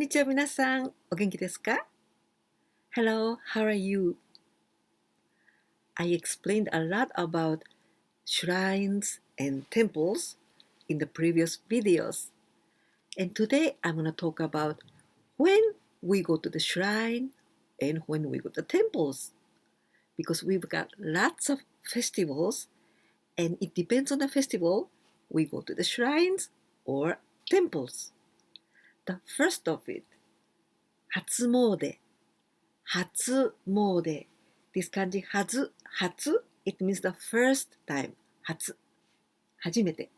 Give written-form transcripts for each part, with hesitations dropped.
にちは皆さん、お元気ですか? Hello, how are you? I explained a lot about shrines and temples in the previous videos. And today I'm going to talk about when we go to the shrine and when we go to temples. Because we've got lots of festivals and it depends on the festival, we go to the shrines or temples. The first of it, 初詣. 初詣. This kanji 初, it means the first time. 初, 初めて.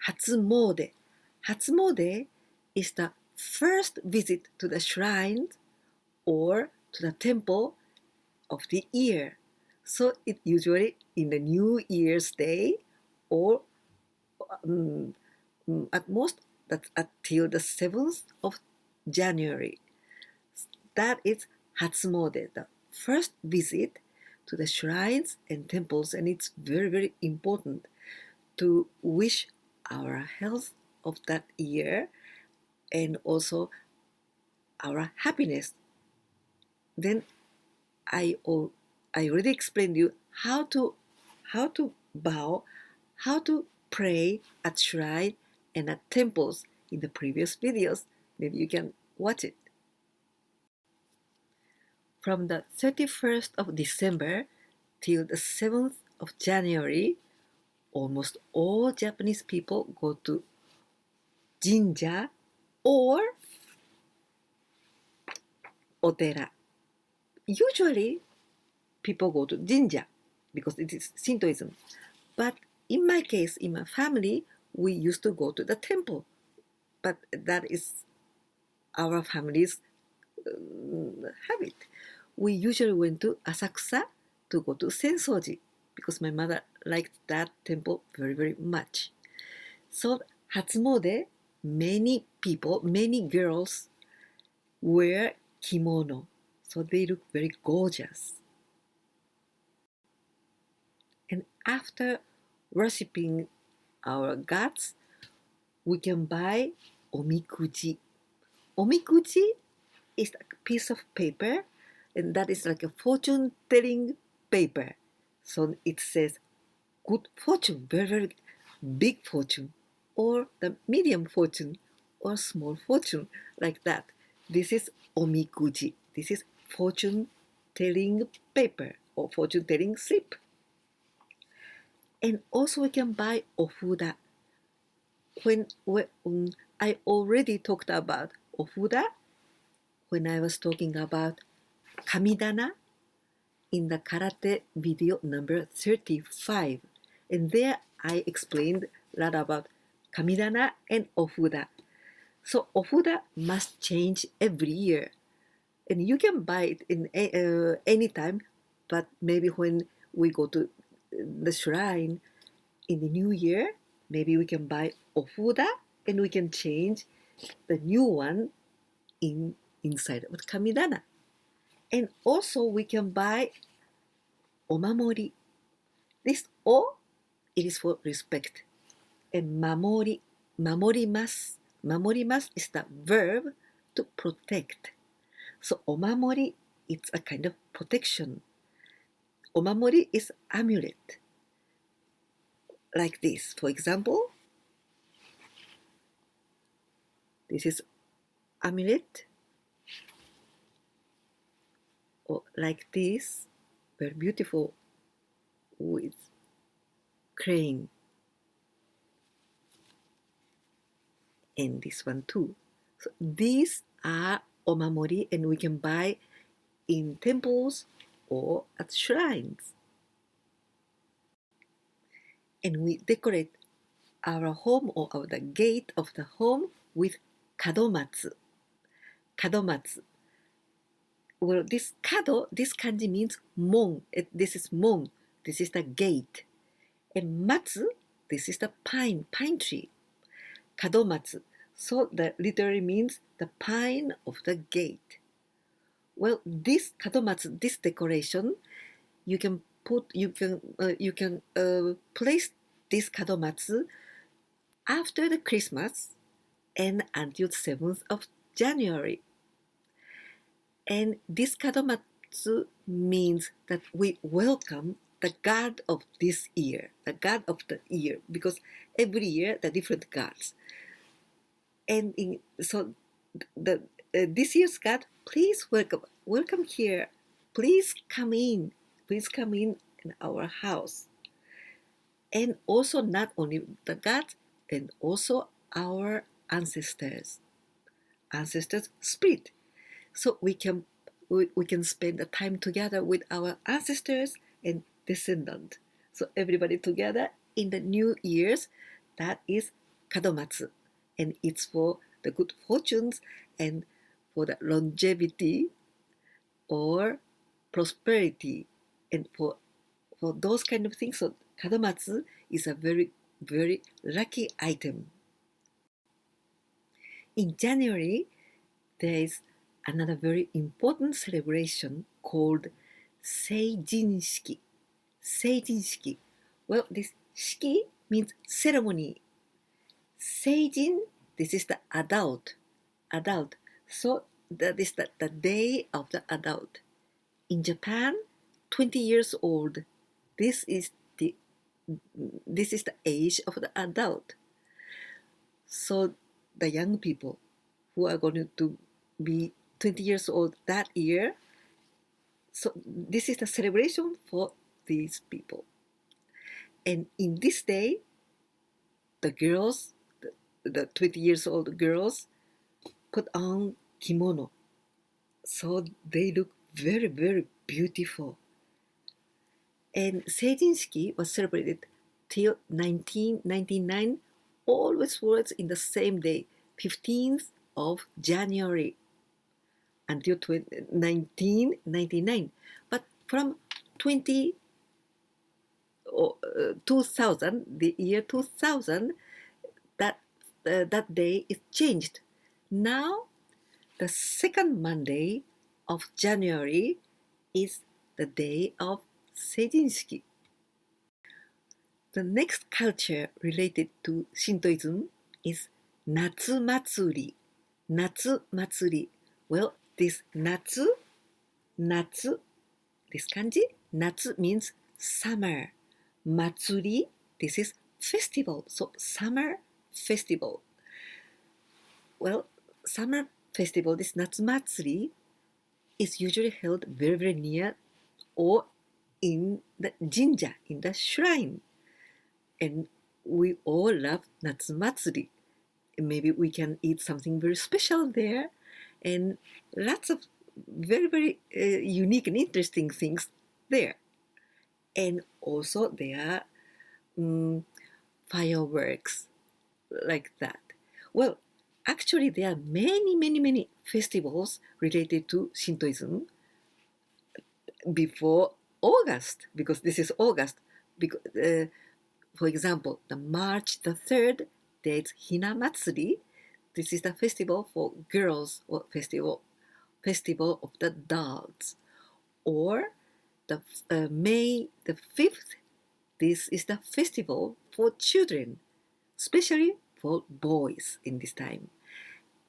初詣. 初詣 is the first visit to the shrine or to the temple of the year. So it usually in the New Year's Day or at most that's until the 7th of January. That is 初詣, the first visit to the shrines and temples, and it's very, very important to wish our health of that year and also our happiness. Then I already explained you how to bow, how to pray at shrine and at temples in the previous videos. Maybe you can watch it. From the 31st of December till the 7th of January, almost all Japanese people go to jinja or otera. Usually, people go to jinja because it is Shintoism. But in my case, in my family, we used to go to the temple. But that is our family's habit. We usually went to Asakusa to go to Sensoji because my mother liked that temple very, very much. So, Hatsumode, many people, many girls wear kimono. So they look very gorgeous. And after worshipping our gods, we can buy omikuji. Omikuji is a piece of paper, and that is like a fortune-telling paper. So it says good fortune, very, very big fortune, or the medium fortune, or small fortune, like that. This is omikuji. This is fortune-telling paper or fortune-telling slip. And also we can buy ofuda. When I already talked about ofuda when I was talking about kamidana in the karate video number 35. And there I explained a lot about kamidana and ofuda. So ofuda must change every year. And you can buy it in any time, but maybe when we go to the shrine in the new year, maybe we can buy ofuda and we can change the new one inside of kamidana. And also we can buy omamori. This o, it is for respect. And mamori, mamorimasu. Mamorimasu is the verb to protect. So omamori, it's a kind of protection. Omamori is amulet. Like this. For example, this is amulet. Or like this, very beautiful with crane. And this one too. So these are omamori, and we can buy in temples or at shrines. And we decorate our home or the gate of the home with Kadomatsu. Kadomatsu. Well, this kado, this kanji means mon. This is mon. This is the gate. And matsu, this is the pine tree. Kadomatsu. So that literally means the pine of the gate. Well, this kadomatsu, this decoration, you can place this kadomatsu after the Christmas and until 7th of January. And this Kadomatsu means that we welcome the god of this year, the god of the year, because every year the different gods. And so this year's god, please welcome here. Please come in our house. And also not only the gods, and also our ancestors spirit. So we can spend the time together with our ancestors and descendant. So everybody together in the New Year's, that is Kadomatsu, and it's for the good fortunes and for the longevity or prosperity, and for those kind of things. So Kadomatsu is a very, very lucky item. In January, there is another very important celebration called Seijin Shiki. Seijin Shiki. Well, this Shiki means ceremony. Seijin, this is the adult. So that is the day of the adult. In Japan, 20 years old. This is the age of the adult. So the young people who are going to be 20 years old that year, so this is the celebration for these people. And in this day, the girls, the 20 years old girls, put on kimono. So they look very, very beautiful. And Seijin-shiki was celebrated till 1999, always was in the same day, 15th of January, until 1999. But from 2000, the year 2000, that day is changed. Now, the second Monday of January is the day of Seijin-shiki. The next culture related to Shintoism is Natsumatsuri. Natsumatsuri. Well, this Natsu, this kanji, Natsu means summer. Matsuri, this is festival. So summer festival. Well, summer festival, this Natsumatsuri, is usually held very, very near or in the jinja, in the shrine. And we all love Natsumatsuri. Maybe we can eat something very special there, and lots of very, very unique and interesting things there. And also there are fireworks like that. Well, actually there are many, many, many festivals related to Shintoism before August, because this is August. Because, for example, the March the 3rd, there's Hina Matsuri. This is the festival for girls, or festival of the dolls. Or the May the 5th, this is the festival for children, especially for boys in this time.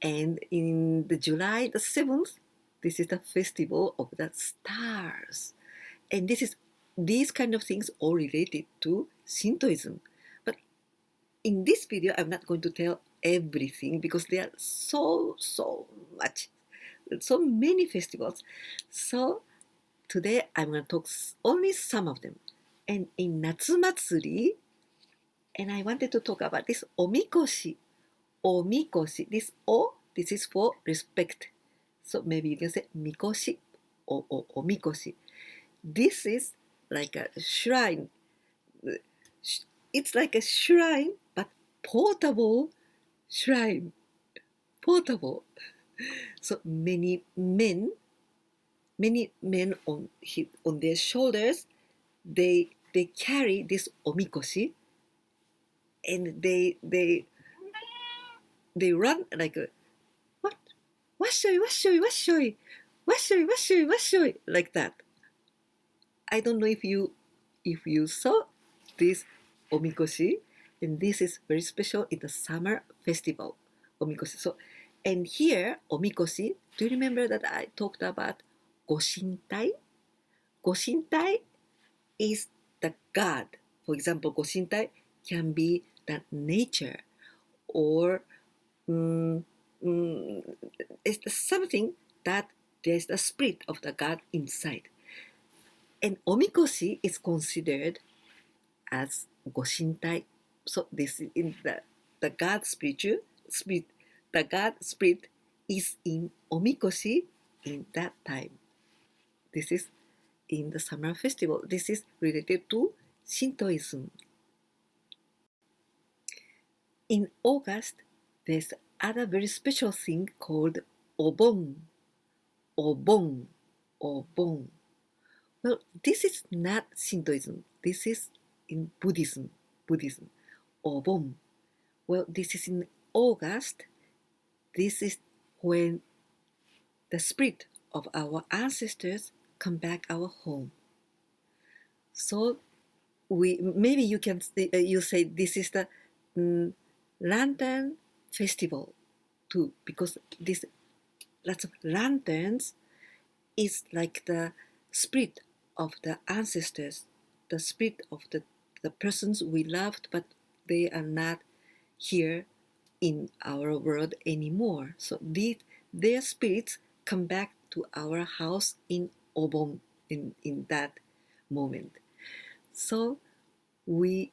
And in the July the 7th, this is the festival of the stars. And these kind of things all related to Shintoism. But in this video, I'm not going to tell everything because there are so many festivals. So today I'm going to talk only some of them. And in Natsumatsuri, and I wanted to talk about this omikoshi. Omikoshi. This is for respect. So maybe you can say mikoshi or omikoshi. This is like a shrine. It's like a shrine, but portable shrine. Portable. So many men on their shoulders, they carry this omikoshi, and they run like a what? Washoi, washoi, washoi, washoi, washoi, washoi, like that. I don't know if you saw this omikoshi, and this is very special in the summer festival omikoshi. So, And here, omikoshi, do you remember that I talked about goshintai? Goshintai is the god. For example, goshintai can be the nature or mm, mm, it's something that there's the spirit of the god inside. And omikoshi is considered as goshintai. So this is in the god spiritual spirit. The god spirit is in omikoshi in that time. This is in the summer festival. This is related to Shintoism. In August, there's other very special thing called Obon. Obon. Obon. Well, this is not Shintoism. This is in Buddhism. Buddhism. Obon. Well, this is in August. This is when the spirit of our ancestors come back our home. So we maybe you can you say this is the lantern festival too, because this lots of lanterns is like the spirit of the ancestors, the spirit of the persons we loved, but they are not here in our world anymore. So their spirits come back to our house in Obon in that moment. So we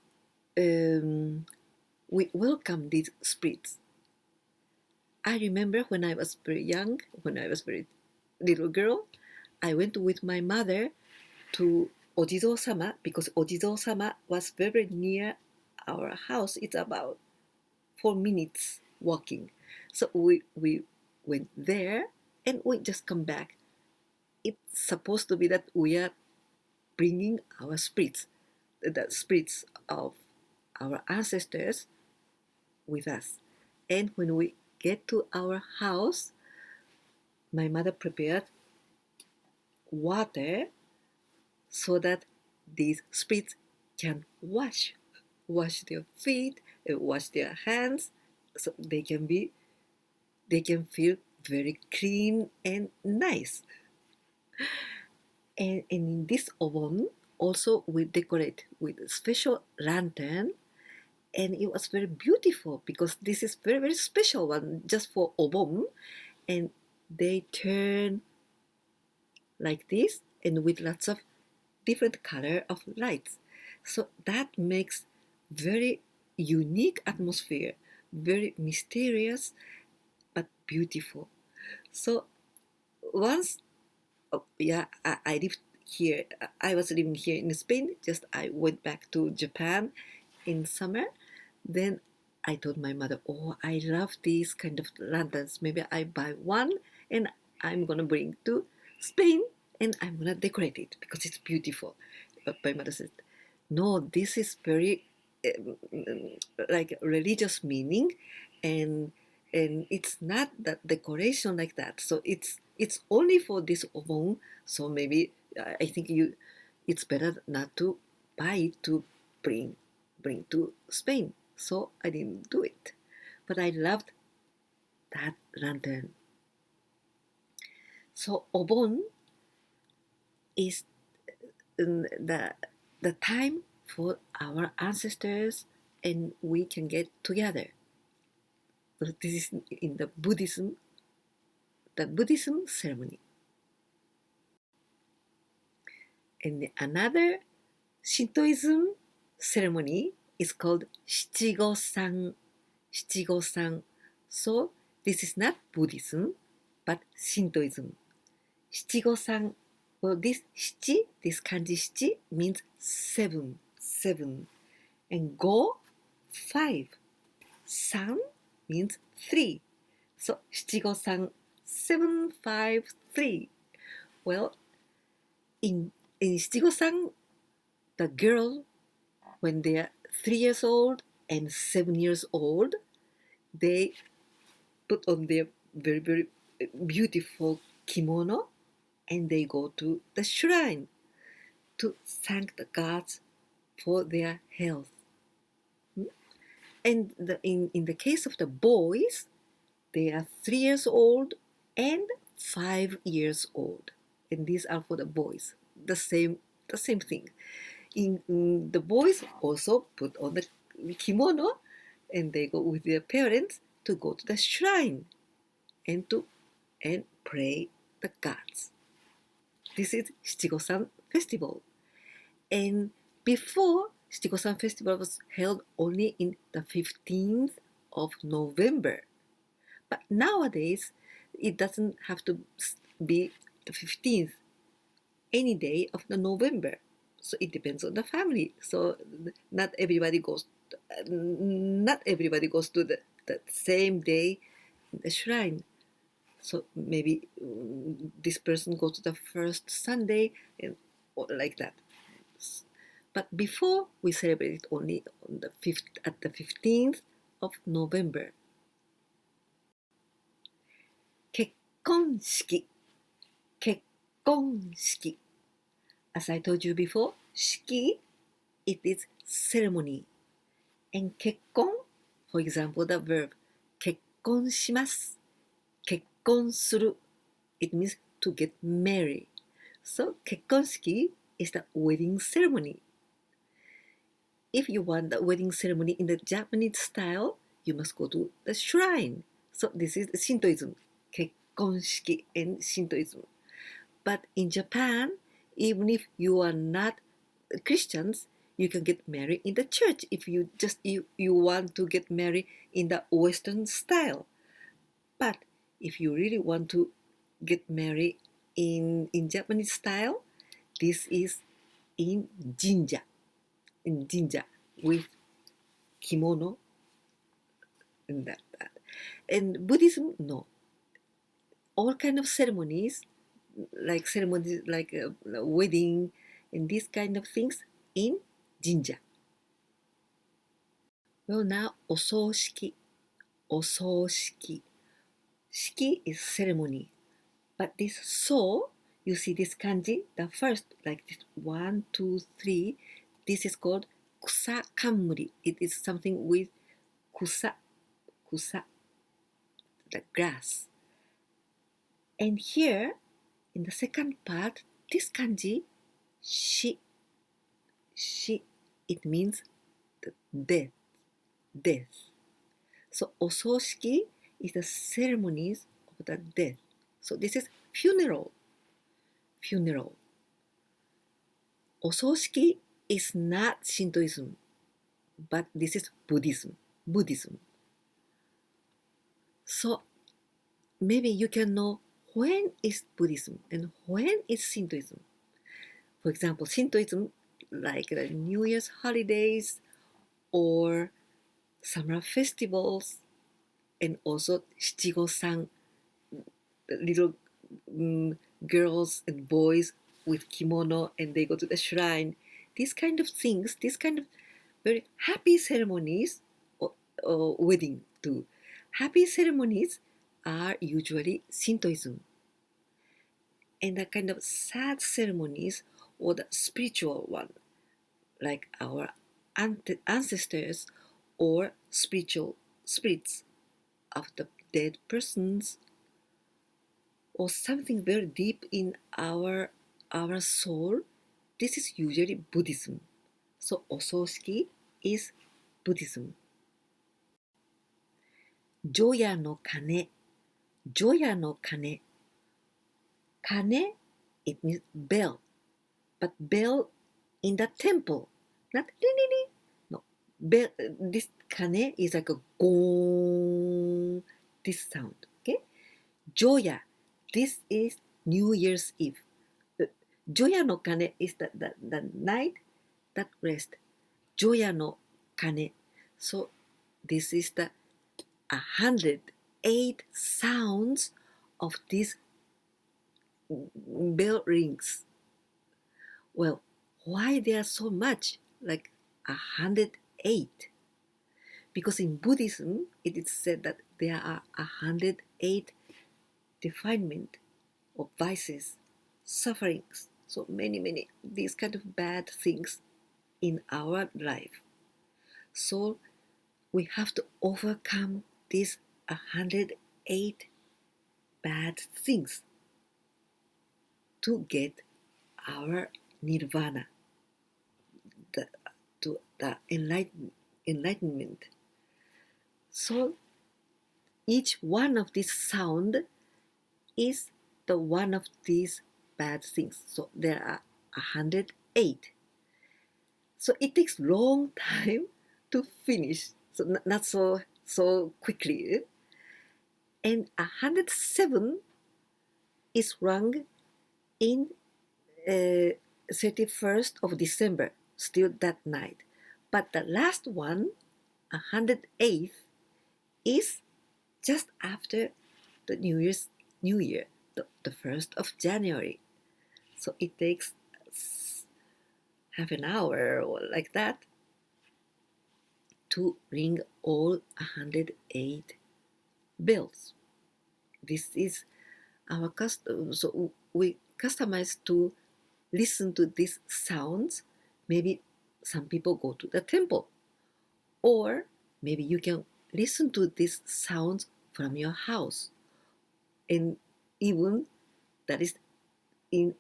welcome these spirits. I remember when I was very young, when I was very little girl, I went with my mother to Ojizo-sama because Ojizo-sama was very near our house. It's about 4 minutes walking. So we went there and we just come back. It's supposed to be that we are bringing our spirits, the spirits of our ancestors with us. And when we get to our house, my mother prepared water so that these spirits can wash their feet, wash their hands, so they can feel very clean and nice. And in this Obon, also we decorate with a special lantern, and it was very beautiful because this is very very special one just for Obon, and they turn like this and with lots of different color of lights. So that makes very unique atmosphere, very mysterious but beautiful. So once, yeah, I lived here. I was living here in Spain. Just I went back to Japan in summer. Then I told my mother, "Oh, I love these kind of lanterns. Maybe I buy one and I'm gonna bring to Spain and I'm gonna decorate it because it's beautiful." But my mother said, "No, this is very like religious meaning, and it's not that decoration like that. So it's only for this Obon. So maybe I think it's better not to buy it to bring to Spain." So I didn't do it, but I loved that lantern. So Obon is the time for our ancestors, and we can get together. So this is in the Buddhism ceremony. And another Shintoism ceremony is called Shichigo-san. Shichigo-san. So this is not Buddhism, but Shintoism. Shichigo-san. Well, this shichi, this kanji shichi means seven, seven, and go, 5. San means 3. So Shichigo-san, 753. Well, in Shichigo-san, the girl, when they are 3 years old and 7 years old, they put on their very, very beautiful kimono and they go to the shrine to thank the gods for their health. And in the case of the boys, They are 3 years old and 5 years old, and these are for the boys. The same thing. The boys also put on the kimono, and they go with their parents to go to the shrine and pray the gods. This is Shichigo-san festival. And before, Shichigo-san festival was held only in the 15th of November. But nowadays, it doesn't have to be the 15th, any day of the November. So it depends on the family. So not everybody goes to the same day in the shrine. So maybe this person goes to the first Sunday and like that. But before, we celebrated only on at the 15th of November. 結婚式 結婚式 As I told you before, Shiki, it is ceremony. And 結婚, for example, the verb 結婚します 結婚する it means to get married. So 結婚式 is the wedding ceremony. If you want the wedding ceremony in the Japanese style, you must go to the shrine. So this is Shintoism, 結婚式 and Shintoism. But in Japan, even if you are not Christians, you can get married in the church if you want to get married in the Western style. But if you really want to get married in Japanese style, this is in jinja with kimono and that. And Buddhism, no. All kind of ceremonies like a wedding and these kind of things in jinja. Well, now ososhiki. Shiki is ceremony, but this so, you see this kanji, the first, like this 1, 2, 3, this is called kusa kamuri. It is something with kusa, the grass. And here, in the second part, this kanji, shi, it means the death. So ososhiki is the ceremonies of the death. So this is funeral. Ososhiki is not Shintoism, but this is Buddhism. So maybe you can know when is Buddhism and when is Shintoism. For example, Shintoism, like the New Year's holidays or summer festivals, and also Shichigo-san, little girls and boys with kimono, and they go to the shrine. These kind of things, these kind of very happy ceremonies, or wedding too. Happy ceremonies are usually Shintoism. And the kind of sad ceremonies or the spiritual one, like our ancestors or spiritual spirits of the dead persons, or something very deep in our soul, this is usually Buddhism. So ososhiki is Buddhism. Joya no kane. Kane, it means bell. But bell in the temple. Not ding. No. Bell, this kane is like a gong. This sound. Okay? Joya. This is New Year's Eve. Joya no kane is the night that rest. Joya no kane. So this is the 108 sounds of these bell rings. Well, why there are so much, like 108? Because in Buddhism, it is said that there are 108 defilement of vices, sufferings, so many these kind of bad things in our life. So we have to overcome these 108 8 bad things to get our nirvana, the, to the enlightenment. So each one of these sound is the one of these bad things. So there are 108. So it takes long time to finish. So not so quickly. And 107 is rung in 31st of December, still that night. But the last one, 108th, is just after the New Year, the 1st of January. So it takes half an hour or like that to ring all 108 bells. This is our custom. So we customize to listen to these sounds. Maybe some people go to the temple, or maybe you can listen to these sounds from your house, and even that is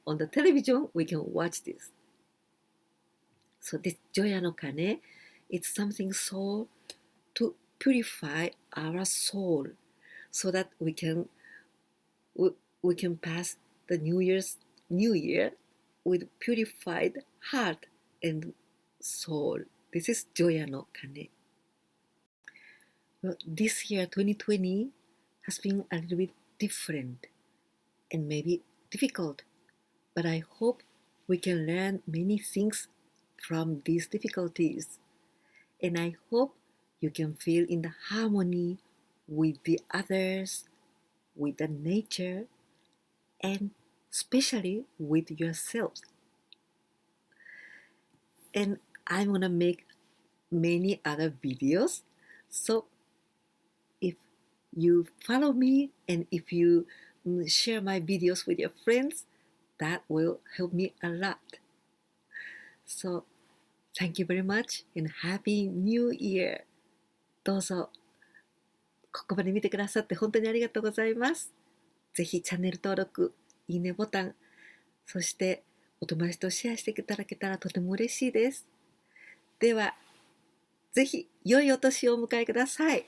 on the television we can watch this. So this Joya no Kane, it's something so to purify our soul, so that we can pass the New Year with purified heart and soul. This is Joya no Kane. Well, this year 2020 has been a little bit different and maybe difficult, but I hope we can learn many things from these difficulties, and I hope you can feel in the harmony with the others, with the nature, and especially with yourselves. And I'm gonna make many other videos, so if you follow me and if you share my videos with your friends, that will help me a lot. So thank you very much and Happy New Year! どうぞここまで見てくださって本当にありがとうございます。ぜひチャンネル登録、いいねボタン、そしてお友達とシェアしていただけたらとても嬉しいです。では、ぜひ良いお年をお迎えください。